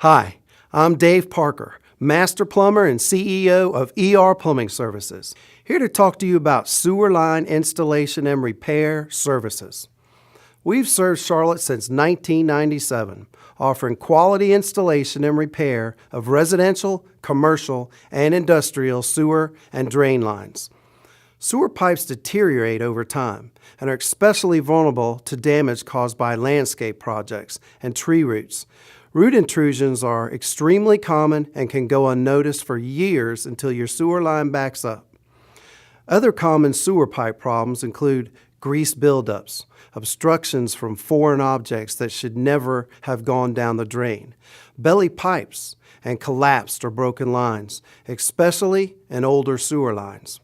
Hi, I'm Dave Parker, Master Plumber and CEO of ER Plumbing Services, here to talk to you about sewer line installation and repair services. We've served Charlotte since 1997, offering quality installation and repair of residential, commercial, and industrial sewer and drain lines. Sewer pipes deteriorate over time and are especially vulnerable to damage caused by landscape projects and tree roots. Root intrusions are extremely common and can go unnoticed for years until your sewer line backs up. Other common sewer pipe problems include grease buildups, obstructions from foreign objects that should never have gone down the drain, belly pipes, and collapsed or broken lines, especially in older sewer lines.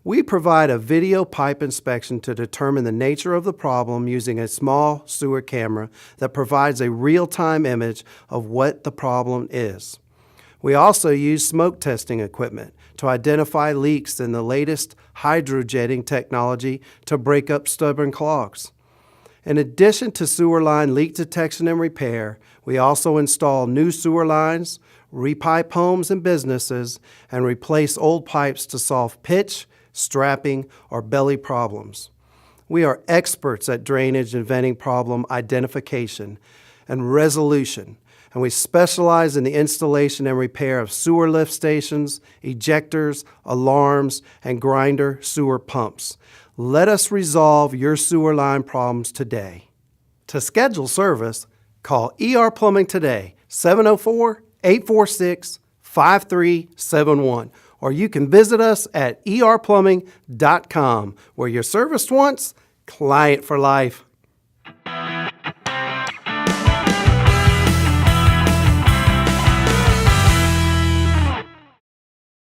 We provide a video pipe inspection to determine the nature of the problem using a small sewer camera that provides a real-time image of what the problem is. We also use smoke testing equipment to identify leaks in the latest hydrojetting technology to break up stubborn clogs. In addition to sewer line leak detection and repair, we also install new sewer lines, repipe homes and businesses, and replace old pipes to solve pitch, strapping, or belly problems. We are experts at drainage and venting problem identification and resolution, and we specialize in the installation and repair of sewer lift stations, ejectors, alarms, and grinder sewer pumps. Let us resolve your sewer line problems today. To schedule service, call ER Plumbing today, 704-846-5371. Or you can visit us at erplumbing.com, where you're serviced once, client for life.